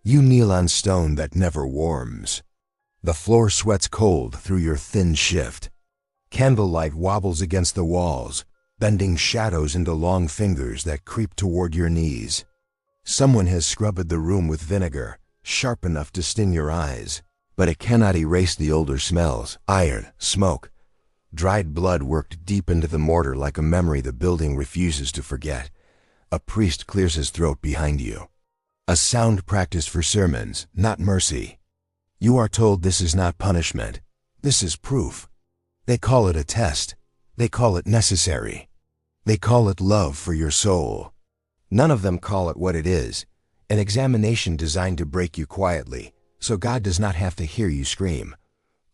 You kneel on stone that never warms. The floor sweats cold through your thin shift. Candlelight wobbles against the walls, bending shadows into long fingers that creep toward your knees. Someone has scrubbed the room with vinegar, sharp enough to sting your eyes, but it cannot erase the older smells, iron, smoke. Dried blood worked deep into the mortar like a memory the building refuses to forget. A priest clears his throat behind you. A sound practice for sermons, not mercy. You are told this is not punishment. This is proof. They call it a test. They call it necessary. They call it love for your soul. None of them call it what it is, an examination designed to break you quietly, so God does not have to hear you scream.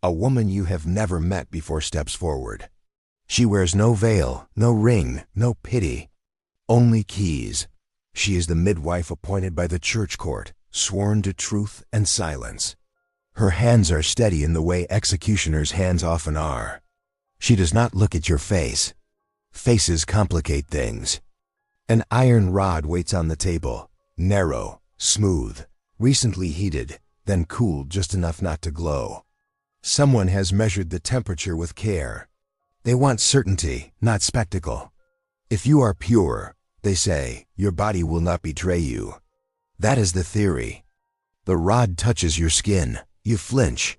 A woman you have never met before steps forward. She wears no veil, no ring, no pity, only keys. She is the midwife appointed by the church court, sworn to truth and silence. Her hands are steady in the way executioners' hands often are. She does not look at your face. Faces complicate things. An iron rod waits on the table, narrow, smooth, recently heated, then cooled just enough not to glow. Someone has measured the temperature with care. They want certainty, not spectacle. If you are pure, they say, your body will not betray you. That is the theory. The rod touches your skin. You flinch.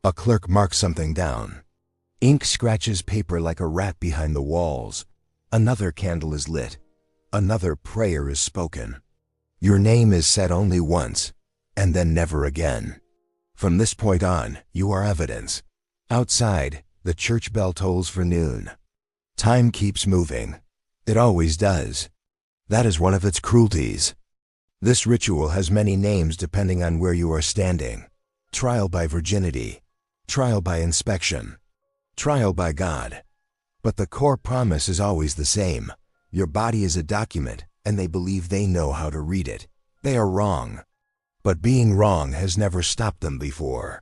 A clerk marks something down. Ink scratches paper like a rat behind the walls. Another candle is lit. Another prayer is spoken. Your name is said only once, and then never again. From this point on, you are evidence. Outside, the church bell tolls for noon. Time keeps moving. It always does. That is one of its cruelties. This ritual has many names depending on where you are standing. Trial by virginity, trial by inspection, trial by God. But the core promise is always the same. Your body is a document, and they believe they know how to read it. They are wrong. But being wrong has never stopped them before.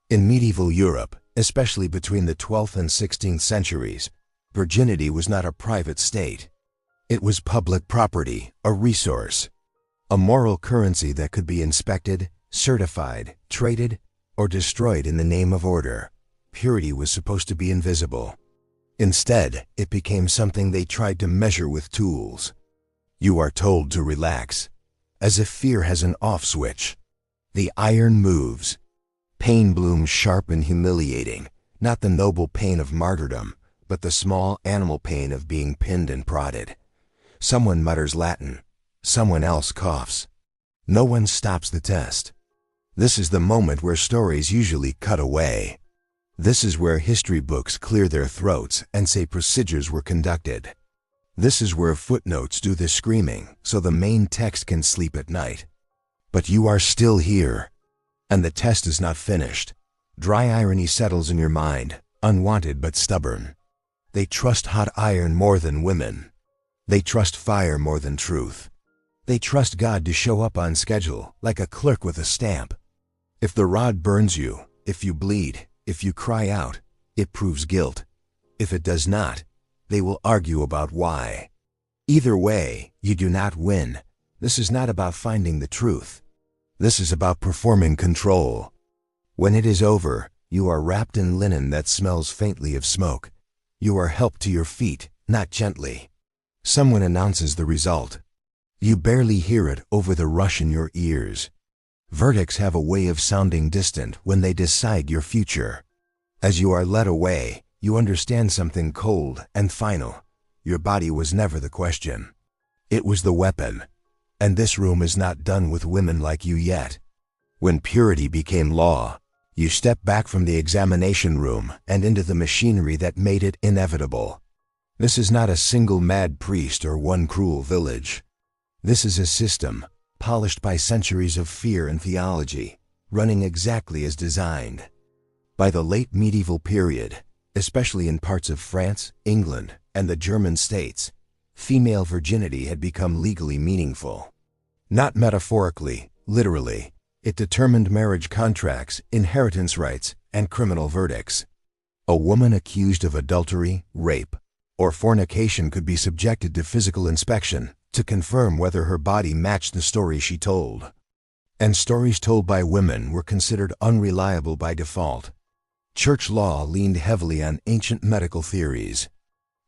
In medieval Europe, especially between the 12th and 16th centuries, virginity was not a private state. It was public property, a resource, a moral currency that could be inspected, certified, traded, or destroyed in the name of order. Purity was supposed to be invisible. Instead, it became something they tried to measure with tools. You are told to relax, as if fear has an off switch. The iron moves. Pain blooms sharp and humiliating, not the noble pain of martyrdom, but the small animal pain of being pinned and prodded. Someone mutters Latin. Someone else coughs. No one stops the test. This is the moment where stories usually cut away. This is where history books clear their throats and say procedures were conducted. This is where footnotes do the screaming so the main text can sleep at night. But you are still here, and the test is not finished. Dry irony settles in your mind, unwanted but stubborn. They trust hot iron more than women. They trust fire more than truth. They trust God to show up on schedule, like a clerk with a stamp. If the rod burns you, if you bleed, if you cry out, it proves guilt. If it does not, they will argue about why. Either way, you do not win. This is not about finding the truth. This is about performing control. When it is over, you are wrapped in linen that smells faintly of smoke. You are helped to your feet, not gently. Someone announces the result. You barely hear it over the rush in your ears. Verdicts have a way of sounding distant when they decide your future. As you are led away, you understand something cold and final. Your body was never the question. It was the weapon. And this room is not done with women like you yet. When purity became law, you stepped back from the examination room and into the machinery that made it inevitable. This is not a single mad priest or one cruel village. This is a system, polished by centuries of fear and theology, running exactly as designed. By the late medieval period, especially in parts of France, England, and the German states, female virginity had become legally meaningful. Not metaphorically, literally, it determined marriage contracts, inheritance rights, and criminal verdicts. A woman accused of adultery, rape, or fornication could be subjected to physical inspection to confirm whether her body matched the story she told. and stories told by women were considered unreliable by default. Church law leaned heavily on ancient medical theories.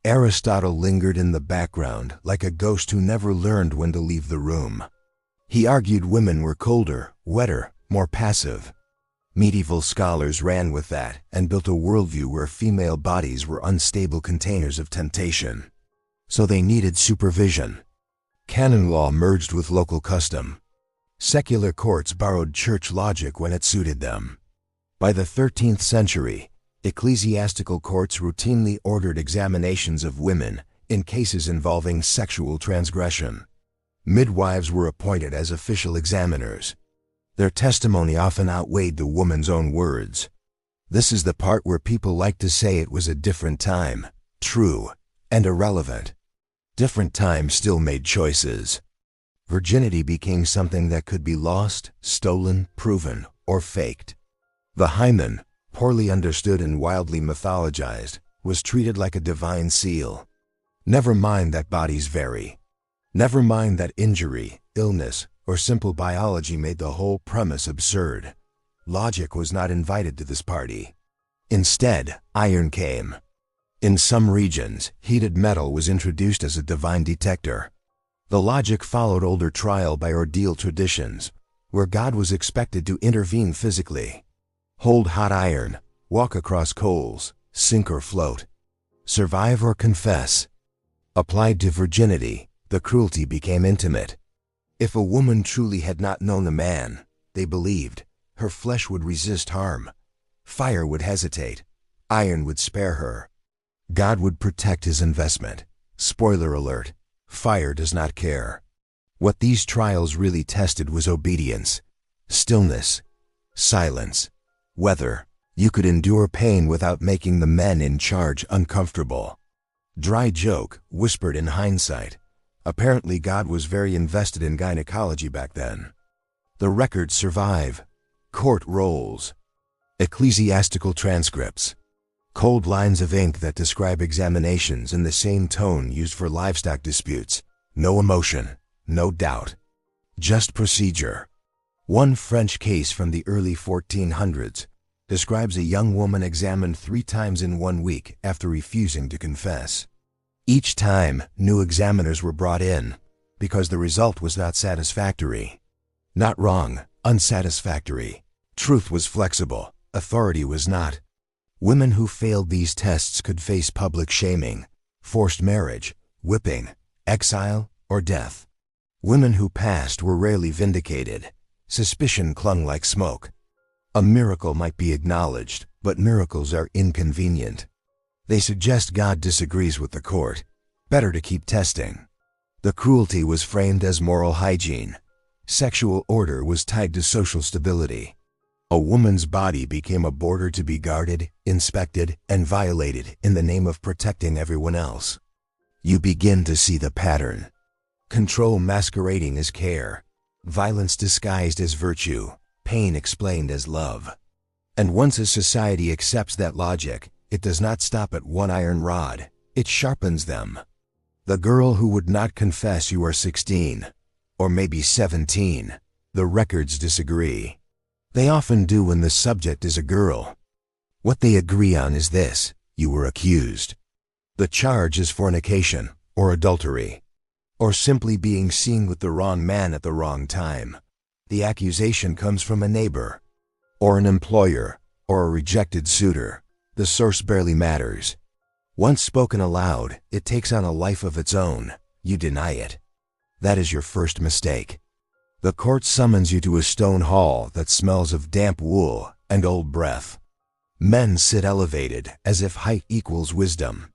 Aristotle lingered in the background like a ghost who never learned when to leave the room. He argued women were colder, wetter, more passive. Medieval scholars ran with that and built a worldview where female bodies were unstable containers of temptation. So they needed supervision. Canon law merged with local custom. Secular courts borrowed church logic when it suited them. By the 13th century, ecclesiastical courts routinely ordered examinations of women in cases involving sexual transgression. Midwives were appointed as official examiners. Their testimony often outweighed the woman's own words. This is the part where people like to say it was a different time, true, and irrelevant. Different times still made choices. Virginity became something that could be lost, stolen, proven, or faked. The hymen, poorly understood and wildly mythologized, was treated like a divine seal. Never mind that bodies vary. Never mind that injury, illness, or simple biology made the whole premise absurd. Logic was not invited to this party. Instead, iron came. In some regions, heated metal was introduced as a divine detector. The logic followed older trial by ordeal traditions, where God was expected to intervene physically. Hold hot iron, walk across coals, sink or float. Survive or confess. Applied to virginity, the cruelty became intimate. If a woman truly had not known the man, they believed, her flesh would resist harm. Fire would hesitate. Iron would spare her. God would protect his investment. Spoiler alert, fire does not care. What these trials really tested was obedience, stillness, silence, whether you could endure pain without making the men in charge uncomfortable. Dry joke, whispered in hindsight. Apparently God was very invested in gynecology back then. The records survive. Court rolls. Ecclesiastical transcripts. Cold lines of ink that describe examinations in the same tone used for livestock disputes. No emotion, no doubt. Just procedure. One French case from the early 1400s describes a young woman examined 3 times in 1 week after refusing to confess. Each time, new examiners were brought in because the result was not satisfactory. Not wrong, unsatisfactory. Truth was flexible, authority was not. Women who failed these tests could face public shaming, forced marriage, whipping, exile, or death. Women who passed were rarely vindicated. Suspicion clung like smoke. A miracle might be acknowledged, but miracles are inconvenient. They suggest God disagrees with the court. Better to keep testing. The cruelty was framed as moral hygiene. Sexual order was tied to social stability. A woman's body became a border to be guarded, inspected, and violated in the name of protecting everyone else. You begin to see the pattern. Control masquerading as care. Violence disguised as virtue. Pain explained as love. And once a society accepts that logic, it does not stop at one iron rod. It sharpens them. The girl who would not confess you are 16, or maybe 17. The records disagree. They often do when the subject is a girl. What they agree on is this: you were accused. The charge is fornication, or adultery, or simply being seen with the wrong man at the wrong time. The accusation comes from a neighbor, or an employer, or a rejected suitor. The source barely matters. Once spoken aloud, it takes on a life of its own. You deny it. That is your first mistake. The court summons you to a stone hall that smells of damp wool and old breath. Men sit elevated as if height equals wisdom.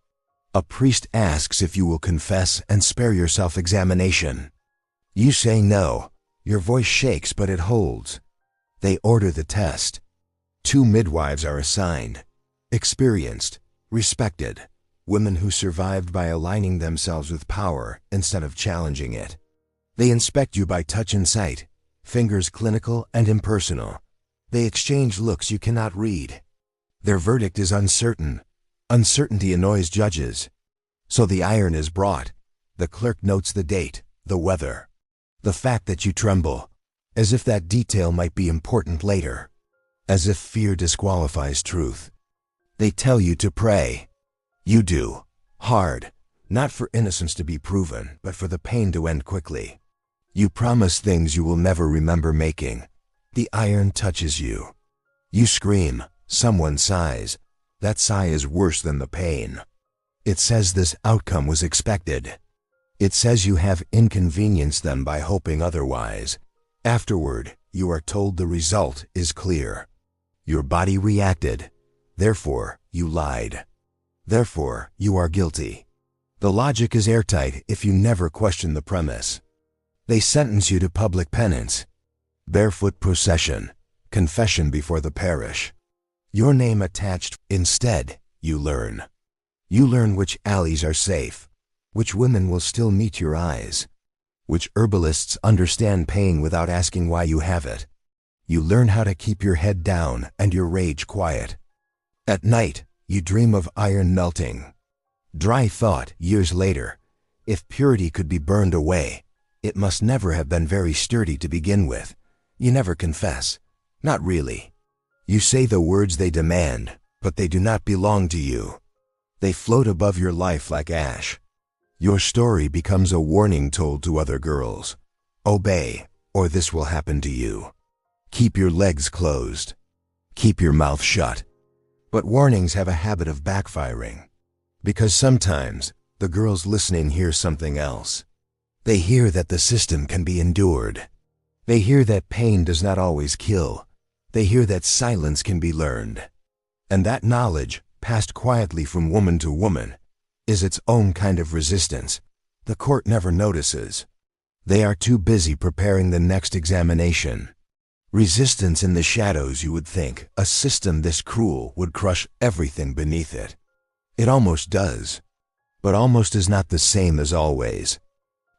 A priest asks if you will confess and spare yourself examination. You say no. Your voice shakes, but it holds. They order the test. 2 midwives are assigned. Experienced, respected, women who survived by aligning themselves with power instead of challenging it. They inspect you by touch and sight, fingers clinical and impersonal. They exchange looks you cannot read. Their verdict is uncertain. Uncertainty annoys judges. So the iron is brought. The clerk notes the date, the weather, the fact that you tremble. as if that detail might be important later, as if fear disqualifies truth. They tell you to pray. You do. Hard. Not for innocence to be proven, but for the pain to end quickly. You promise things you will never remember making. The iron touches you. You scream. Someone sighs. That sigh is worse than the pain. It says this outcome was expected. It says you have inconvenienced them by hoping otherwise. Afterward, you are told the result is clear. Your body reacted. Therefore, you lied. Therefore, you are guilty. The logic is airtight if you never question the premise. They sentence you to public penance, barefoot procession, confession before the parish. Your name attached. Instead, you learn. You learn which alleys are safe, which women will still meet your eyes, which herbalists understand pain without asking why you have it. You learn how to keep your head down and your rage quiet. At night, you dream of iron melting. Dry thought, years later, if purity could be burned away, it must never have been very sturdy to begin with. You never confess. Not really. You say the words they demand, but they do not belong to you. They float above your life like ash. Your story becomes a warning told to other girls. Obey, or this will happen to you. Keep your legs closed. Keep your mouth shut. But warnings have a habit of backfiring. Because sometimes, the girls listening hear something else. They hear that the system can be endured. They hear that pain does not always kill. They hear that silence can be learned. And that knowledge, passed quietly from woman to woman, is its own kind of resistance. The court never notices. They are too busy preparing the next examination. Resistance in the shadows, you would think. A system this cruel would crush everything beneath it. It almost does. But almost is not the same as always.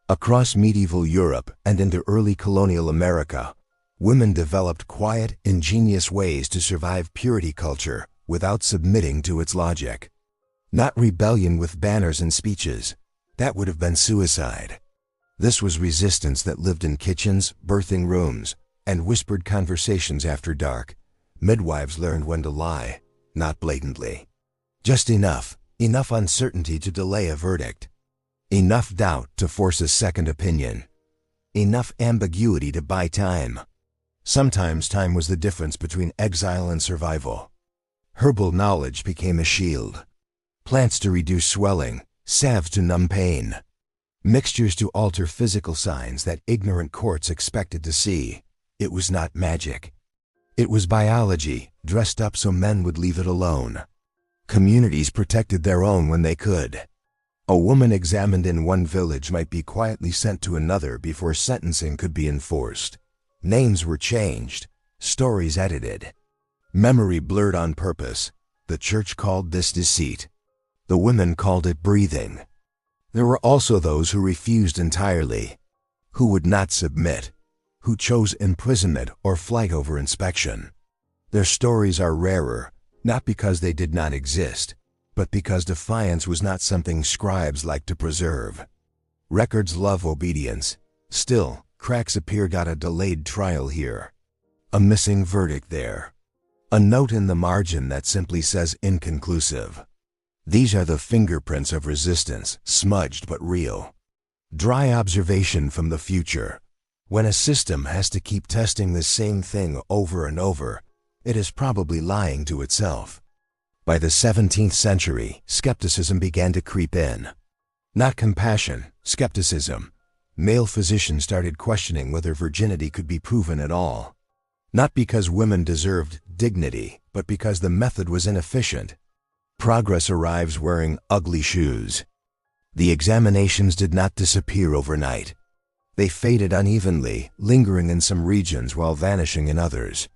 Across medieval Europe and into early colonial America, women developed quiet, ingenious ways to survive purity culture without submitting to its logic. Not rebellion with banners and speeches. That would have been suicide. This was resistance that lived in kitchens, birthing rooms, and whispered conversations after dark. Midwives learned when to lie, not blatantly. Just enough uncertainty to delay a verdict. Enough doubt to force a second opinion. Enough ambiguity to buy time. Sometimes time was the difference between exile and survival. Herbal knowledge became a shield. Plants to reduce swelling, salves to numb pain. Mixtures to alter physical signs that ignorant courts expected to see. It was not magic. It was biology, dressed up so men would leave it alone. Communities protected their own when they could. A woman examined in one village might be quietly sent to another before sentencing could be enforced. Names were changed, stories edited. Memory blurred on purpose. The church called this deceit. The women called it breathing. There were also those who refused entirely, who would not submit, who chose imprisonment or flight over inspection. Their stories are rarer, not because they did not exist, but because defiance was not something scribes like to preserve. Records love obedience. Still, cracks appear. Got a delayed trial here. A missing verdict there. A note in the margin that simply says inconclusive. These are the fingerprints of resistance, smudged but real. Dry observation from the future. When a system has to keep testing the same thing over and over, it is probably lying to itself. By the 17th century, skepticism began to creep in. Not compassion, skepticism. Male physicians started questioning whether virginity could be proven at all. Not because women deserved dignity, but because the method was inefficient. Progress arrives wearing ugly shoes. The examinations did not disappear overnight. They faded unevenly, lingering in some regions while vanishing in others.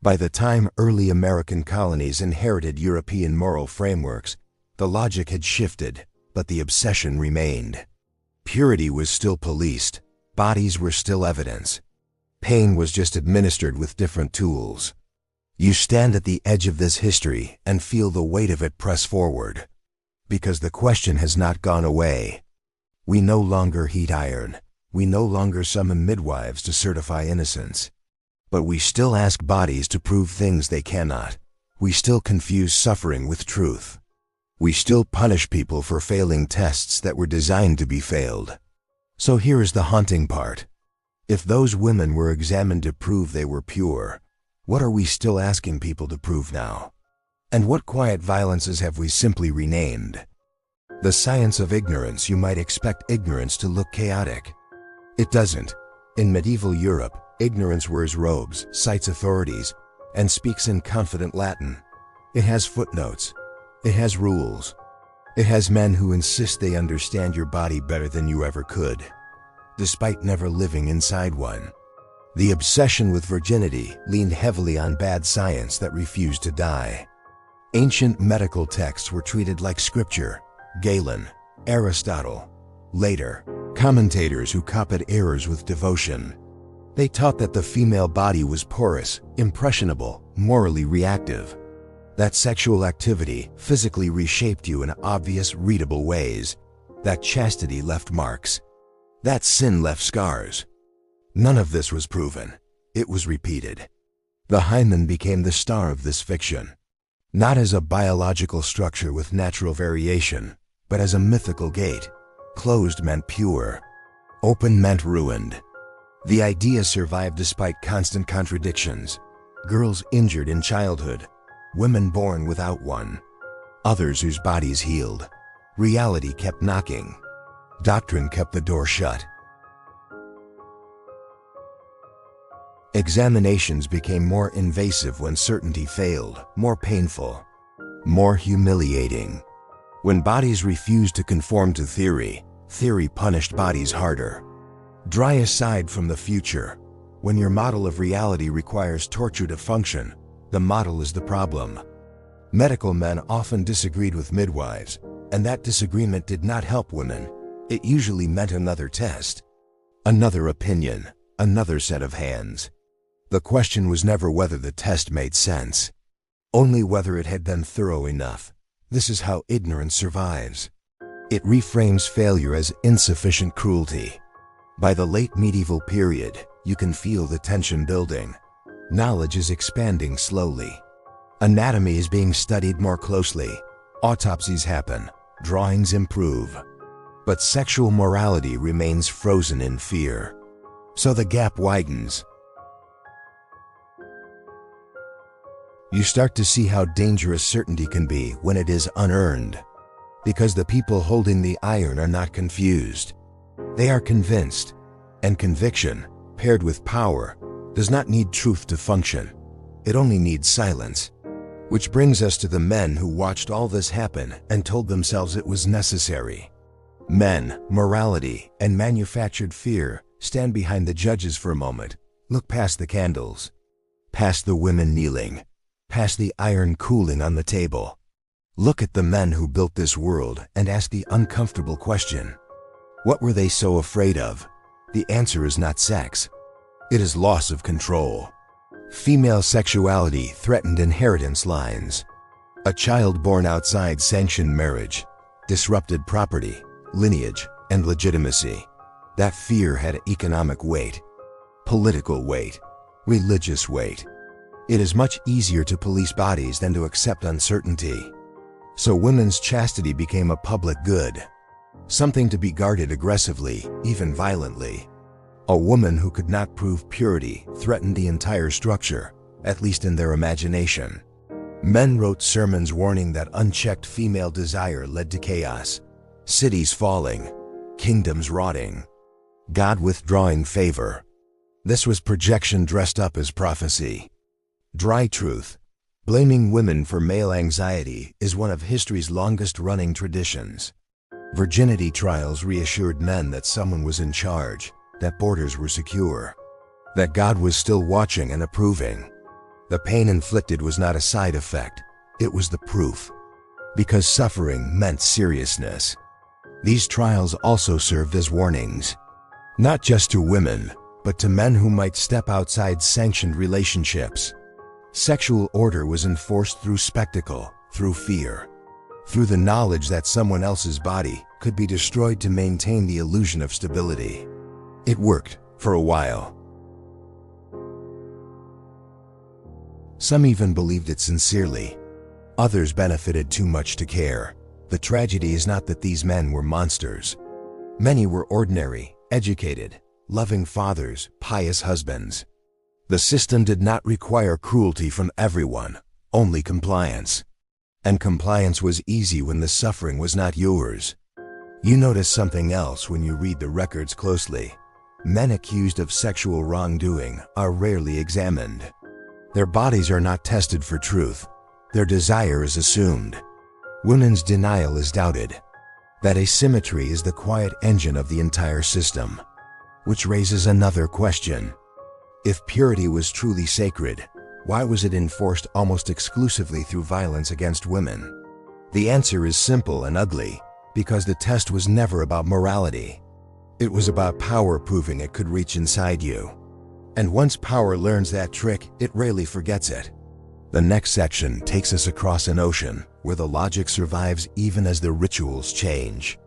By the time early American colonies inherited European moral frameworks, the logic had shifted, but the obsession remained. Purity was still policed, bodies were still evidence. Pain was just administered with different tools. You stand at the edge of this history and feel the weight of it press forward. Because the question has not gone away. We no longer heat iron. We no longer summon midwives to certify innocence. But we still ask bodies to prove things they cannot. We still confuse suffering with truth. We still punish people for failing tests that were designed to be failed. So here is the haunting part. If those women were examined to prove they were pure, what are we still asking people to prove now? And what quiet violences have we simply renamed? The science of ignorance. You might expect ignorance to look chaotic. It doesn't. In medieval Europe, ignorance wears robes, cites authorities, and speaks in confident Latin. It has footnotes. It has rules. It has men who insist they understand your body better than you ever could, despite never living inside one. The obsession with virginity leaned heavily on bad science that refused to die. Ancient medical texts were treated like scripture. Galen, Aristotle, later, commentators who copied errors with devotion. They taught that the female body was porous, impressionable, morally reactive. That sexual activity physically reshaped you in obvious, readable ways. That chastity left marks. That sin left scars. None of this was proven. It was repeated. The hymen became the star of this fiction. Not as a biological structure with natural variation, but as a mythical gate. Closed meant pure. Open meant ruined. The idea survived despite constant contradictions. Girls injured in childhood. Women born without one. Others whose bodies healed. Reality kept knocking. Doctrine kept the door shut. Examinations became more invasive when certainty failed, more painful, more humiliating. When bodies refused to conform to theory, theory punished bodies harder. Dry aside from the future. When your model of reality requires torture to function, the model is the problem. Medical men often disagreed with midwives, and that disagreement did not help women. It usually meant another test, another opinion, another set of hands. The question was never whether the test made sense, only whether it had been thorough enough. This is how ignorance survives. It reframes failure as insufficient cruelty. By the late medieval period, you can feel the tension building. Knowledge is expanding slowly. Anatomy is being studied more closely. Autopsies happen. Drawings improve. But sexual morality remains frozen in fear. So the gap widens. You start to see how dangerous certainty can be when it is unearned. Because the people holding the iron are not confused. They are convinced. And conviction, paired with power, does not need truth to function. It only needs silence. Which brings us to the men who watched all this happen and told themselves it was necessary. Men, morality, and manufactured fear stand behind the judges for a moment. Look past the candles. Past the women kneeling. Past the iron cooling on the table. Look at the men who built this world and ask the uncomfortable question. What were they so afraid of? The answer is not sex. It is loss of control. Female sexuality threatened inheritance lines. A child born outside sanctioned marriage disrupted property, lineage, and legitimacy. That fear had economic weight, political weight, religious weight. It is much easier to police bodies than to accept uncertainty. So women's chastity became a public good, something to be guarded aggressively, even violently. A woman who could not prove purity threatened the entire structure, at least in their imagination. Men wrote sermons warning that unchecked female desire led to chaos, cities falling, kingdoms rotting, God withdrawing favor. This was projection dressed up as prophecy. Dry truth. Blaming women for male anxiety is one of history's longest-running traditions. Virginity trials reassured men that someone was in charge, that borders were secure, that God was still watching and approving. The pain inflicted was not a side effect, it was the proof. Because suffering meant seriousness. These trials also served as warnings, not just to women, but to men who might step outside sanctioned relationships. Sexual order was enforced through spectacle, through fear, through the knowledge that someone else's body could be destroyed to maintain the illusion of stability. It worked for a while. Some even believed it sincerely. Others benefited too much to care. The tragedy is not that these men were monsters. Many were ordinary, educated, loving fathers, pious husbands. The system did not require cruelty from everyone, only compliance. And compliance was easy when the suffering was not yours. You notice something else when you read the records closely. Men accused of sexual wrongdoing are rarely examined. Their bodies are not tested for truth. Their desire is assumed. Women's denial is doubted. That asymmetry is the quiet engine of the entire system. Which raises another question. If purity was truly sacred, why was it enforced almost exclusively through violence against women? The answer is simple and ugly, because the test was never about morality. It was about power proving it could reach inside you. And once power learns that trick, it rarely forgets it. The next section takes us across an ocean where the logic survives even as the rituals change.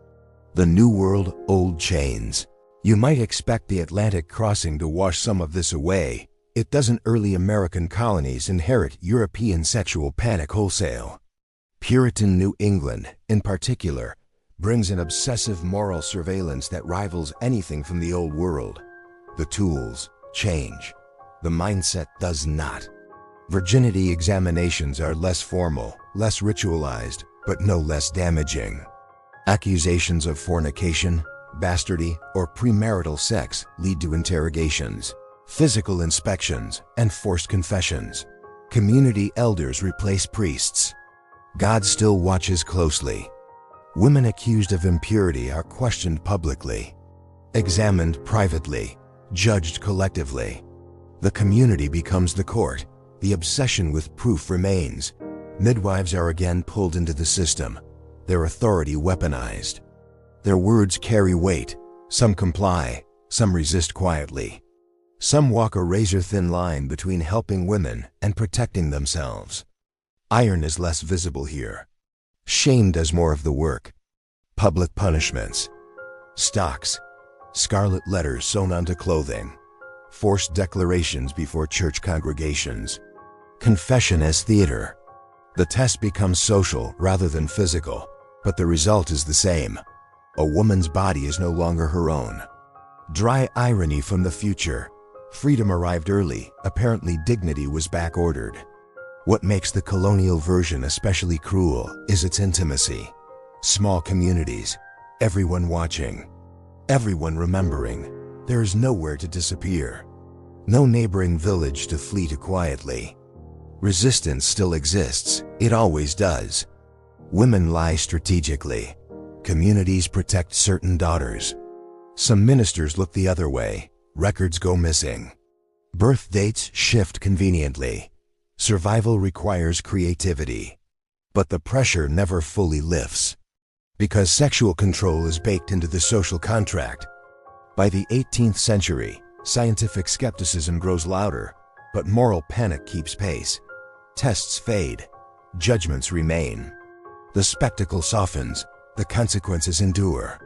The New World, Old Chains. You might expect the Atlantic crossing to wash some of this away. It doesn't. Early American colonies inherit European sexual panic wholesale. Puritan New England, in particular, brings an obsessive moral surveillance that rivals anything from the Old World. The tools change. The mindset does not. Virginity examinations are less formal, less ritualized, but no less damaging. Accusations of fornication, bastardy, or premarital sex lead to interrogations, physical inspections, and forced confessions. Community elders replace priests. God still watches closely. Women accused of impurity are questioned publicly, examined privately, judged collectively. The community becomes the court. The obsession with proof remains. Midwives are again pulled into the system, their authority weaponized. Their words carry weight. Some comply, some resist quietly. Some walk a razor-thin line between helping women and protecting themselves. Iron is less visible here. Shame does more of the work. Public punishments. Stocks. Scarlet letters sewn onto clothing. Forced declarations before church congregations. Confession as theater. The test becomes social rather than physical, but the result is the same. A woman's body is no longer her own. Dry irony from the future. Freedom arrived early. Apparently dignity was back-ordered. What makes the colonial version especially cruel is its intimacy. Small communities. Everyone watching. Everyone remembering. There is nowhere to disappear. No neighboring village to flee to quietly. Resistance still exists. It always does. Women lie strategically. Communities protect certain daughters. Some ministers look the other way. Records go missing. Birth dates shift conveniently. Survival requires creativity. But the pressure never fully lifts. Because sexual control is baked into the social contract. By the 18th century, scientific skepticism grows louder, but moral panic keeps pace. Tests fade. Judgments remain. The spectacle softens. The consequences endure.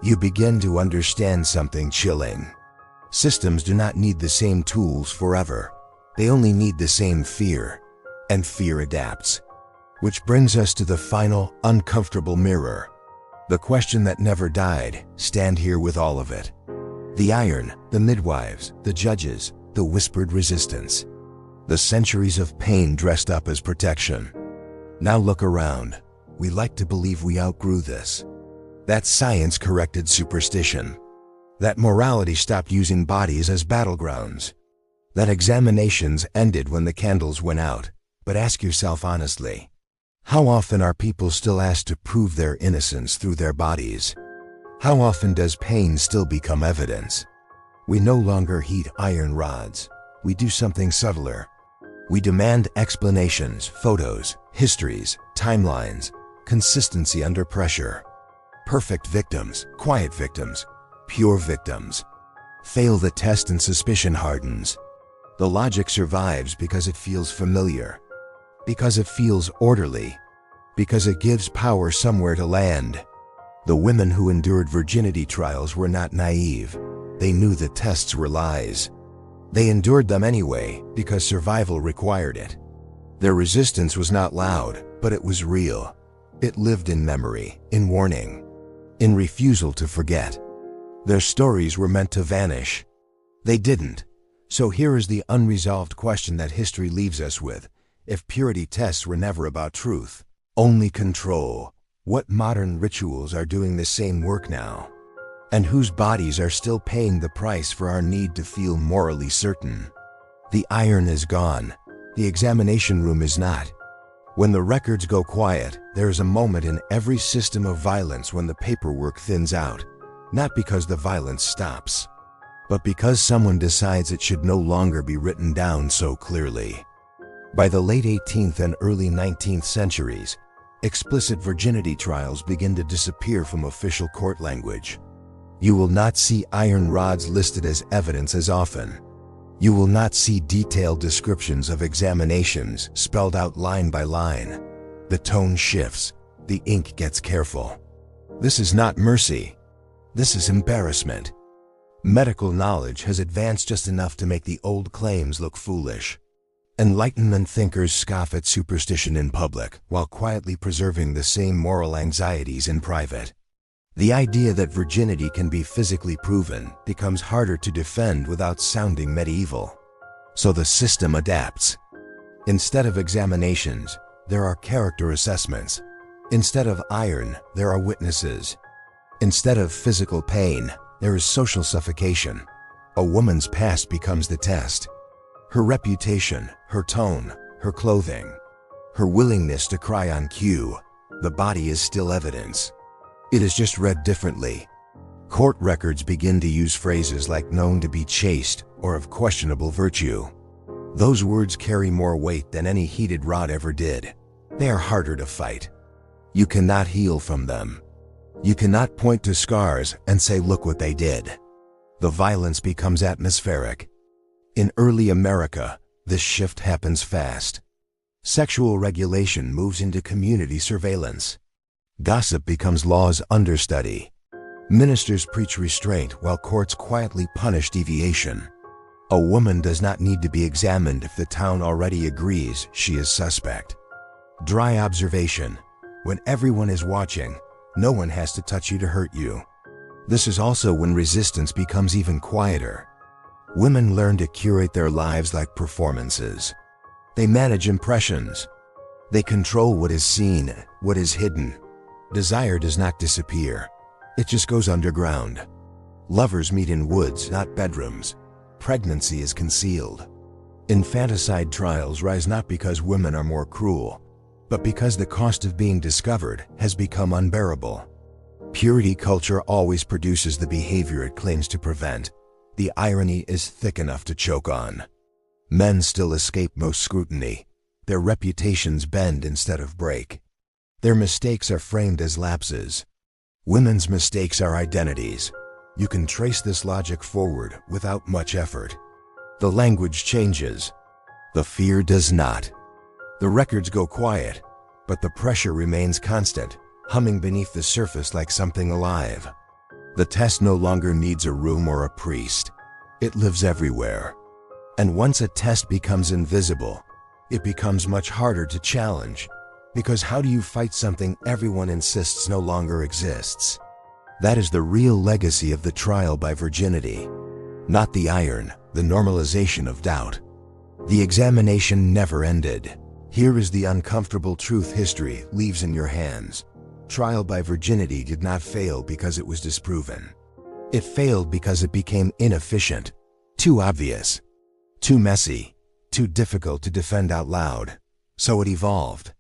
You begin to understand something chilling. Systems do not need the same tools forever. They only need the same fear. And fear adapts. Which brings us to the final, uncomfortable mirror. The question that never died. Stand here with all of it. The iron, the midwives, the judges, the whispered resistance. The centuries of pain dressed up as protection. Now look around. We like to believe we outgrew this. That science corrected superstition. That morality stopped using bodies as battlegrounds. That examinations ended when the candles went out. But ask yourself honestly, how often are people still asked to prove their innocence through their bodies? How often does pain still become evidence? We no longer heat iron rods. We do something subtler. We demand explanations, photos, histories, timelines, consistency under pressure. Perfect victims, quiet victims, pure victims. Fail the test and suspicion hardens. The logic survives because it feels familiar. Because it feels orderly. Because it gives power somewhere to land. The women who endured virginity trials were not naive. they knew the tests were lies. They endured them anyway because survival required it. Their resistance was not loud, but it was real. It lived in memory, in warning, in refusal to forget. Their stories were meant to vanish. They didn't. So here is the unresolved question that history leaves us with. If purity tests were never about truth, only control, what modern rituals are doing the same work now? And whose bodies are still paying the price for our need to feel morally certain? The iron is gone. The examination room is not. When the records go quiet, there is a moment in every system of violence when the paperwork thins out, not because the violence stops, but because someone decides it should no longer be written down so clearly. By the late 18th and early 19th centuries, explicit virginity trials begin to disappear from official court language. You will not see iron rods listed as evidence as often. You will not see detailed descriptions of examinations spelled out line by line. The tone shifts. The ink gets careful. This is not mercy. This is embarrassment. Medical knowledge has advanced just enough to make the old claims look foolish. Enlightenment thinkers scoff at superstition in public while quietly preserving the same moral anxieties in private. The idea that virginity can be physically proven becomes harder to defend without sounding medieval. So the system adapts. Instead of examinations, there are character assessments. Instead of iron, there are witnesses. Instead of physical pain, there is social suffocation. A woman's past becomes the test. Her reputation, her tone, her clothing, her willingness to cry on cue. The body is still evidence. It is just read differently. Court records begin to use phrases like known to be chaste or of questionable virtue. Those words carry more weight than any heated rod ever did. They are harder to fight. You cannot heal from them. You cannot point to scars and say, look what they did. The violence becomes atmospheric. In early America, this shift happens fast. Sexual regulation moves into community surveillance. Gossip becomes law's understudy. Ministers preach restraint while courts quietly punish deviation. A woman does not need to be examined if the town already agrees she is suspect. Dry observation. When everyone is watching, no one has to touch you to hurt you. This is also when resistance becomes even quieter. Women learn to curate their lives like performances. They manage impressions. They control what is seen, what is hidden. Desire does not disappear. It just goes underground. Lovers meet in woods, not bedrooms. Pregnancy is concealed. Infanticide trials rise not because women are more cruel, but because the cost of being discovered has become unbearable. Purity culture always produces the behavior it claims to prevent. The irony is thick enough to choke on. Men still escape most scrutiny. Their reputations bend instead of break. Their mistakes are framed as lapses. Women's mistakes are identities. You can trace this logic forward without much effort. The language changes. The fear does not. The records go quiet, but the pressure remains constant, humming beneath the surface like something alive. The test no longer needs a room or a priest. It lives everywhere. And once a test becomes invisible, it becomes much harder to challenge. Because how do you fight something everyone insists no longer exists? That is the real legacy of the trial by virginity. Not the iron, the normalization of doubt. The examination never ended. Here is the uncomfortable truth history leaves in your hands. Trial by virginity did not fail because it was disproven. It failed because it became inefficient, too obvious, too messy, too difficult to defend out loud. So it evolved.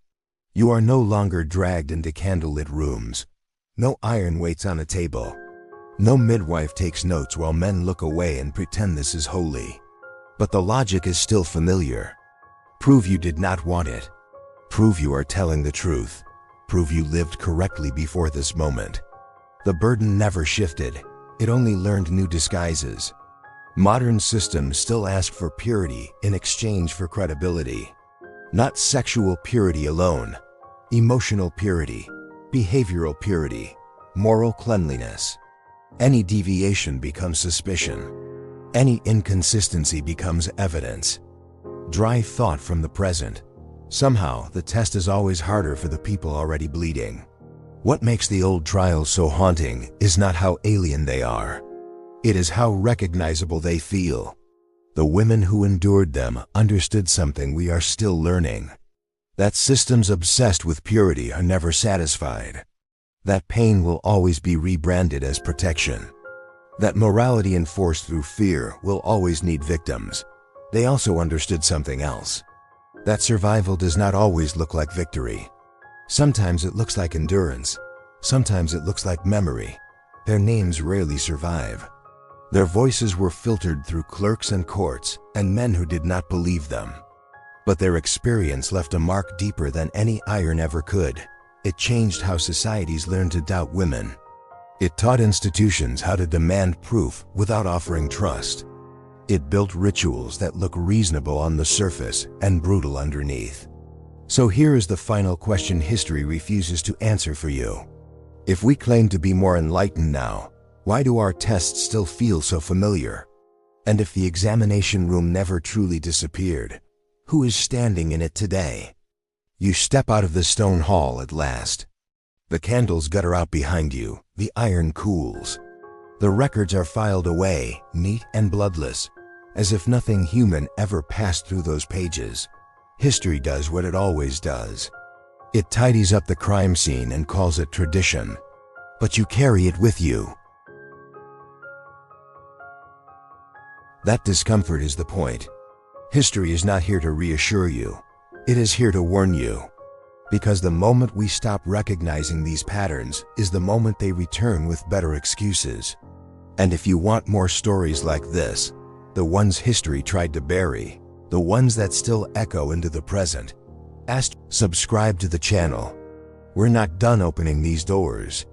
You are no longer dragged into candlelit rooms. No iron waits on a table. No midwife takes notes while men look away and pretend this is holy. But the logic is still familiar. Prove you did not want it. Prove you are telling the truth. Prove you lived correctly before this moment. The burden never shifted. It only learned new disguises. Modern systems still ask for purity in exchange for credibility. Not sexual purity alone. Emotional purity, behavioral purity, moral cleanliness. Any deviation becomes suspicion. Any inconsistency becomes evidence. Drive thought from the present. Somehow, the test is always harder for the people already bleeding. What makes the old trials so haunting is not how alien they are. It is how recognizable they feel. The women who endured them understood something we are still learning. That systems obsessed with purity are never satisfied. That pain will always be rebranded as protection. That morality enforced through fear will always need victims. They also understood something else. That survival does not always look like victory. Sometimes it looks like endurance. Sometimes it looks like memory. Their names rarely survive. Their voices were filtered through clerks and courts and men who did not believe them. But their experience left a mark deeper than any iron ever could. It changed how societies learned to doubt women. It taught institutions how to demand proof without offering trust. It built rituals that look reasonable on the surface and brutal underneath. So here is the final question history refuses to answer for you. If we claim to be more enlightened now, why do our tests still feel so familiar? And if the examination room never truly disappeared, who is standing in it today? You step out of the stone hall at last. The candles gutter out behind you, the iron cools. The records are filed away, neat and bloodless, as if nothing human ever passed through those pages. History does what it always does. It tidies up the crime scene and calls it tradition. But you carry it with you. That discomfort is the point. History is not here to reassure you. It is here to warn you. Because the moment we stop recognizing these patterns is the moment they return with better excuses. And if you want more stories like this, the ones history tried to bury, the ones that still echo into the present, subscribe to the channel. We're not done opening these doors.